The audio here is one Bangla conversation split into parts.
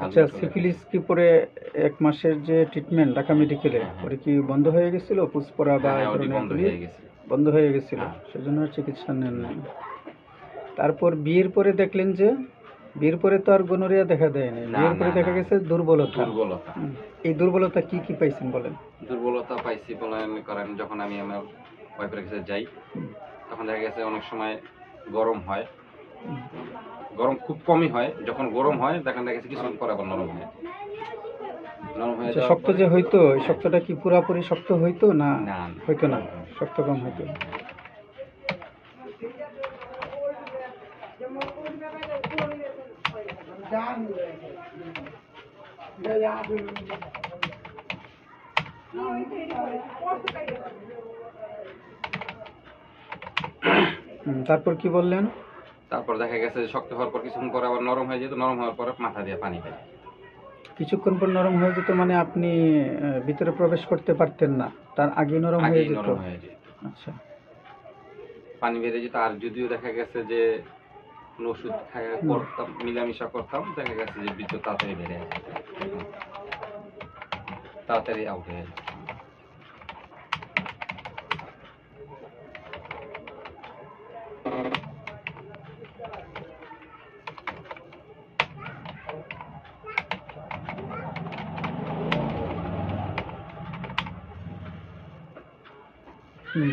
আচ্ছা, সিফিলিস কি পরে 1 মাসের যে ট্রিটমেন্ট ঢাকা মেডিকেলে ওটা কি বন্ধ হয়ে গেছিল? পুষ পড়া বা এই ধরনের বন্ধ হয়ে গেছিল, সেজন্য চিকিৎসা নেন নাই। তারপর বিয়ের পরে দেখলেন যে বিয়ের পরে তো আর গনোরিয়া দেখা দেয়নি, বিয়ের পরে দেখা গেছে দুর্বলতা। এই দুর্বলতা কি কি পাইছেন বলেন? দুর্বলতা পাইছি বলেন করেন, যখন আমি আমার ওয়াইফের কাছে যাই তখন দেখা গেছে অনেক সময় গরম হয়, গরম খুব কমই হয়, যখন গরম হয় দেখা গেছে কিছুক্ষণ পরে আবার নরম হয়। শক্ত যে হইতো, এই শক্তটা কি পুরাপুরি শক্ত হইতো না হইতো না? শক্ত কম হইতো। তারপর কি বললেন? তারপর দেখা গেছে শক্ত হওয়ার পর কিছুক্ষণ পর আবার নরম হয়ে যেত, নরম হওয়ার পর মাথা দিয়ে পানি খাই। কিছুক্ষণ পর নরম হয়ে যেত মানে আপনি ভিতরে প্রবেশ করতে পারতেন না, তার আগে নরম হয়ে যেত? আচ্ছা, পানি বেড়ে যেত। আর যদিও দেখা গেছে যে কোনো ওষুধ করতাম, মিলামিশা করতাম, দেখা গেছে যে ভিতর তাড়াতাড়ি বেড়ে যায়, তাড়াতাড়ি আউট হয়ে যায়।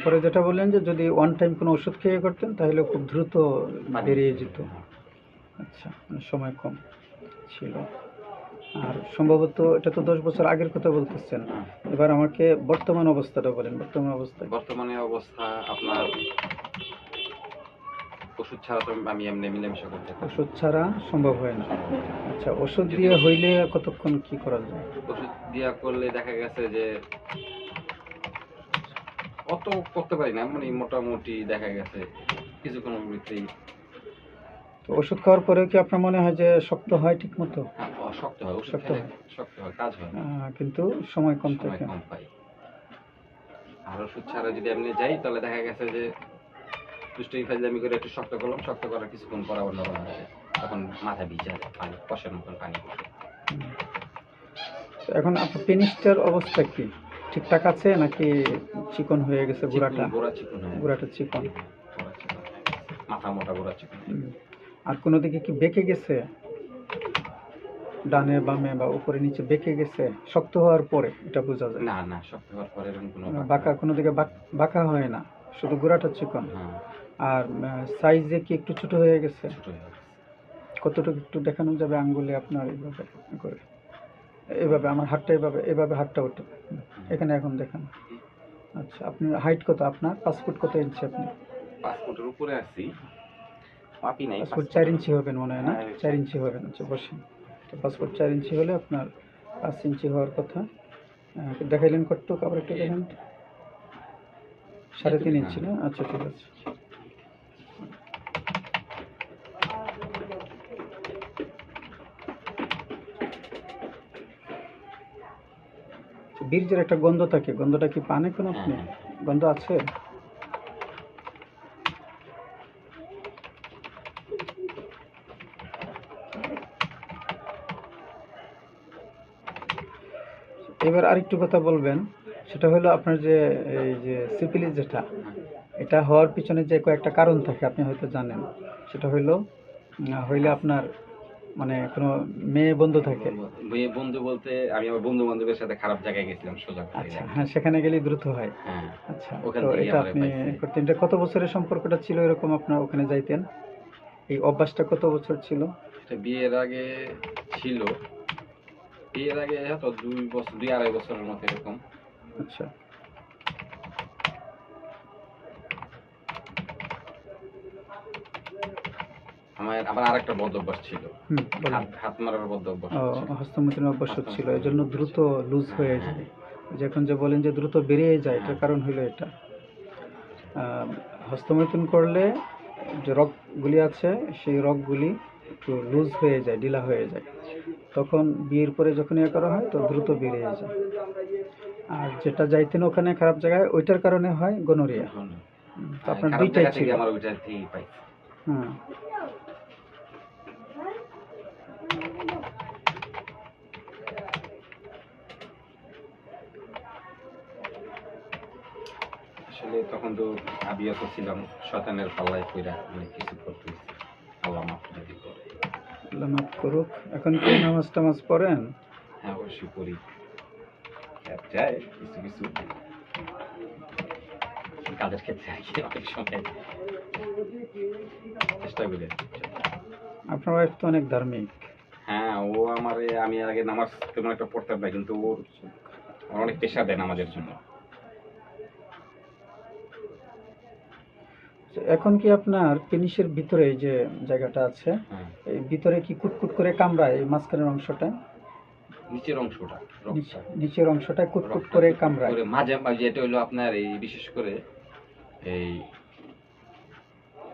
পরে যেটা বললেন যে যদি ওয়ান টাইম কোনো ওষুধ খেয়ে করতেন তাহলে খুব দ্রুত বেরিয়ে যেত। আচ্ছা, সময় কম ছিল। আর সম্ভবত এটা তো 10 বছর আগের কথা বলতেছেন, এবার আমাকে বর্তমান অবস্থাটা বলেন। বর্তমানে অবস্থা আপনার ওষুধ ছাড়া তো আমি এমনি মিলামিশা করতে পারি। ওষুধ ছাড়া সম্ভব হয় না। আচ্ছা, ওষুধ দিয়ে হইলে কতক্ষণ কি করা যায়? ওষুধ দিয়া করলে দেখা গেছে যে অত করতে পারি না, মানে মোটামুটি দেখা গেছে কিছুক্ষণের ভিতরেই। ওষুধ খাওয়ার পরেও কি আপনার মনে হয় যে শক্ত হয় ঠিক মতো? শক্ত হয়, ওষুধ খেলে শক্ত হয়, কাজ হয়, কিন্তু সময় কম পাই। আর ওষুধ ছাড়া যদি এমনি যাই তাহলে দেখা গেছে যে দুষ্টুমি ফাজলামি করে একটু শক্ত করলাম, শক্ত করার কিছুক্ষণ পর আবার নরম হয়ে যায়, তখন মাথা ভিজে যায়, পানি কষের মতন পানি পড়ে। এখন আপনার পেনিসটার অবস্থা কি ঠিকঠাক আছে নাকি চিকন হয়ে গেছে? গোড়াটা চিকন, মাথা মোটা, গোড়া চিকন। আর কোনো দিকে কি বেঁকে গেছে? ডানে বামে বা উপরে নিচে বেঁকে গেছে শক্ত হওয়ার পরে? এটা বোঝা যায় না, না, শক্ত হওয়ার পরে এরকম কোনো বাঁকা, কোনো দিকে বাঁকা হয় না, শুধু গোড়াটা চিকন। আর সাইজে কি একটু ছোট হয়ে গেছে? কতটুকু একটু দেখানো যাবে আঙ্গুলে আপনার? এইভাবে করে, এইভাবে আমার হাতটা, এইভাবে হাতটা ওঠে এখানে, এখন দেখান। আচ্ছা, আপনার হাইট কত? আপনার 5 ফুট কত ইঞ্চি? আপনি 5 ফুটের উপরে আছি, মাপি নাই। 5 ফুট 4 ইঞ্চি হবেন মনে হয়, না? 4 ইঞ্চি হবেন। আচ্ছা, বসেন। তো 5 ফুট 4 ইঞ্চি হলে আপনার 5 ইঞ্চি হওয়ার কথা। দেখাইলেন কতটুকু? আবার একটু দেখেন। 3.5 ইঞ্চি না? আচ্ছা, ঠিক আছে। বীর্যের একটা গন্ধ থাকে, গন্ধটা কি পান এখন আপনি? গন্ধ আছে? এবার আরেকটু কথা বলবেন, সেটা হলো আপনার যে এই যে সিফিলিস যেটা, এটা হওয়ার পিছনে যে কয়েকটা কারণ থাকে আপনি হয়তো জানেন। সেটা হইলে আপনার মানে কোনো মেয়ে বন্ধু থাকে? মেয়ে বন্ধু বলতে আমি আমার বন্ধু বান্ধবের সাথে খারাপ জায়গায় গেছিলাম, সোজা। আচ্ছা, হ্যাঁ, সেখানে গেলেই দ্রুত হয়। আচ্ছা, তো এটা আপনি করতেন। এটা কত বছরের সম্পর্কটা ছিল এরকম আপনার ওখানে যাইতেন? এই অভ্যাসটা কত বছর ছিল? বিয়ের আগে ছিল, বিয়ের আগে হয়তো 2 বছর, 2-2.5 বছরের মতো এরকম। আচ্ছা, আমার আরেকটা বদ অভ্যাস ছিল, হাত মারার বদ অভ্যাস ছিল। হস্তমৈথুনের অভ্যাস ছিল, এই জন্য দ্রুত লুজ হয়ে যায়। যখন যে বলেন যে দ্রুত বেরিয়ে যায়, এটার কারণ হলো এটা। হস্তমৈথুন করলে যে রগগুলি আছে সেই রগগুলি একটু লুজ হয়ে যায়, ঢিলা হয়ে যায়, তখন বিয়ের পরে যখন ইয়ে করা হয় তো দ্রুত বেরিয়ে যায়। আর যেটা যাইতেন ওখানে খারাপ জায়গায়, ওইটার কারণে হয় গনোরিয়া। তো আপনার দুইটাই ছিল। হ্যাঁ, তখন তো আবিয়াত ছিলাম, শয়তানের পাল্লায় কইরা অনেক কিছু করতে হয়েছে। আল্লাহ মাফ করে দিক। আল্লাহ মাফ করুক। এখন কি নামাজ টামাজ পড়েন? হ্যাঁ, অবশ্যই করি। যায় কিছু কিছু কাজের ক্ষেত্রে আর কি, অনেক সময় চেষ্টা করি। আপনার ওয়াইফ তো অনেক ধার্মিক। হ্যাঁ, ও আমারে, আমি আগে নামাজ তেমন একটা পড়তাম না, কিন্তু ওর অনেক প্রেশার দেয় নামাজের জন্য। এখন কি আপনার পেনিসের ভিতরে এই যে জায়গাটা আছে, হ্যাঁ, এই ভিতরে কি কুটকুট করে কামড়ায়? এই মাঝখানের অংশটা, নিচের অংশটা, নিচের অংশটা কুটকুট রক্তটা করে কুটকুট কামড়ায়? করে মাঝে মাঝে, এটা হলো আপনার এই বিশেষ করে এই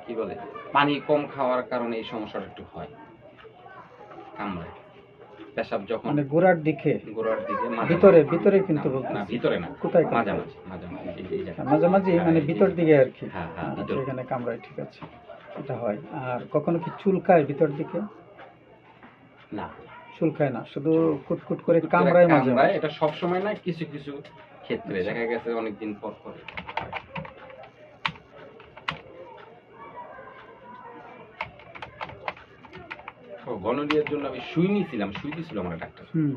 কি বলে, পানি কম খাওয়ার কারণে এই সমস্যাটা একটু হয়, কামড়ায়। পেশাব যখন মানে গোড়ার দিকে, গোড়ার দিকে, ভিতরে ভিতরে কিন্তু না, বলতেছি। ভিতরে না, কোথায় কামড়ায়? মাঝামাঝি, মাঝামাঝি, এই জায়গায়। মাঝামাঝি মানে ভিতর দিকে আর কি। হ্যাঁ, হ্যাঁ, আচ্ছা, ভিতর। এখানে কামড়ায়, ঠিক আছে, এটা হয়। আর কখনো কি চুলকায় ভিতর দিকে? না, চুলকায় না, শুধু কুটকুট করে কুটকুট করে কামড়ায় মাঝে কামড়ায়। মাঝে। এটা সব সময় না, কিছু কিছু ক্ষেত্রে আচ্ছা। দেখা গেছে অনেকদিন পর পর হয়। ও, গনোরিয়ার জন্য আমি সুই নিয়েছিলাম, সুই দিয়েছিল আমার ডাক্তার। হুম।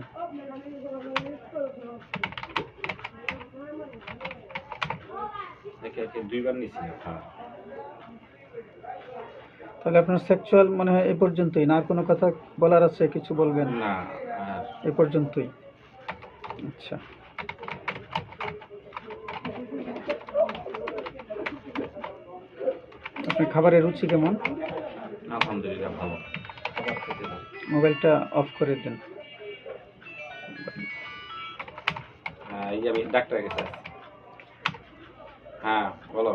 একে একে 2 বার নিয়েছিলাম। হ্যাঁ। তাহলে আপনার সেক্সুয়াল মনে হয় এই পর্যন্তই, না আর কোনো কথা বলার আছে? কিছু বলবেন? না, আর এই পর্যন্তই। আচ্ছা। আপনার খাবারের রুচি কেমন? আলহামদুলিল্লাহ ভালো, খাবার খেতে ভালো। মোবাইলটা অফ করে দেন। হ্যাঁ, এই যে আমি ডাক্তারের কাছে আছি। হ্যাঁ, বলো।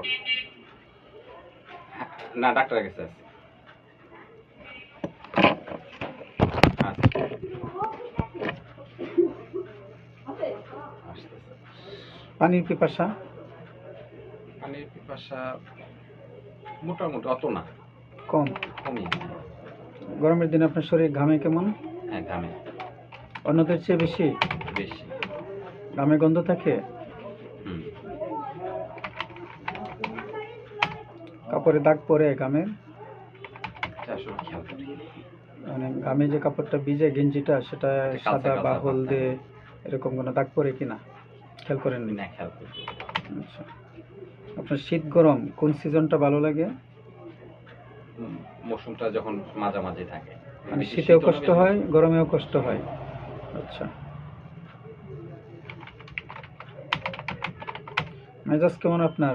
হ্যাঁ, না, ডাক্তারের কাছে আছি। আচ্ছা, আসতেছে। পানির পিপাসা? পানির পিপাসা মোটামুটি, অত না, কম? কমই। গরমের দিনে আপনার শরীর ঘামে কেমন? হ্যাঁ, ঘামে অন্যদের চেয়ে বেশি? বেশি। ঘামে গন্ধ থাকে? হুম। কাপড়ে দাগ পরে ঘামের? এটা আসলে খেয়াল করি। মানে ঘামে যে কাপড়টা ভিজে, গেঞ্জিটা, সেটা কালচে সাদা কালচে বা ভাব হলদে থাকে। এরকম কোনো দাগ পরে কিনা খেয়াল করেননি? না, খেয়াল করি। আচ্ছা। আপনার শীত গরম কোন সিজনটা ভালো লাগে? মৌসুমটা যখন মাঝামাঝি থাকে, মানে বেশি শীতেও শীতও না, কষ্ট বেশি হয়, গরমেও কষ্ট হয়? আচ্ছা। মেজাজ কেমন আপনার?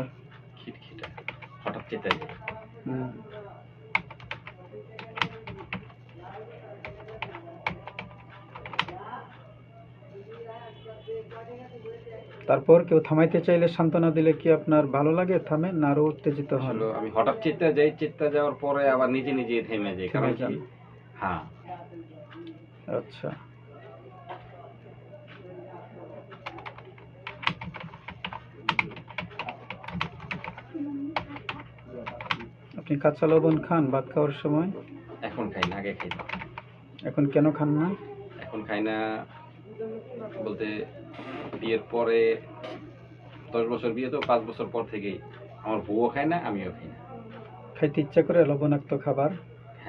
খিটখিটে, হঠাৎ চেতে যায়। হুম। তারপর কেউ থামাইতে চাইলে সান্ত্বনা দিলে কি আপনার ভালো লাগে? থামেন না আরো উত্তেজিত হন? আসলে আমি হঠাৎ চেতে যাই, চেতে যাওয়ার পরে আবার নিজে নিজে থেমে যাই, কারণ থেমে যান? কি, হ্যাঁ। আচ্ছা। আপনি কাঁচা লবণ খান ভাত খাওয়ার সময়? এখন খাই না, আগে খাইতাম। এখন কেন খান না? এখন খাই না বলতে, বিয়ের পরে 10 বছর বিয়ে, তো 5 বছর পর থেকেই আমার বউও খায় না, আমিও খাই না। খাইতে ইচ্ছা করে লবণাক্ত খাবার?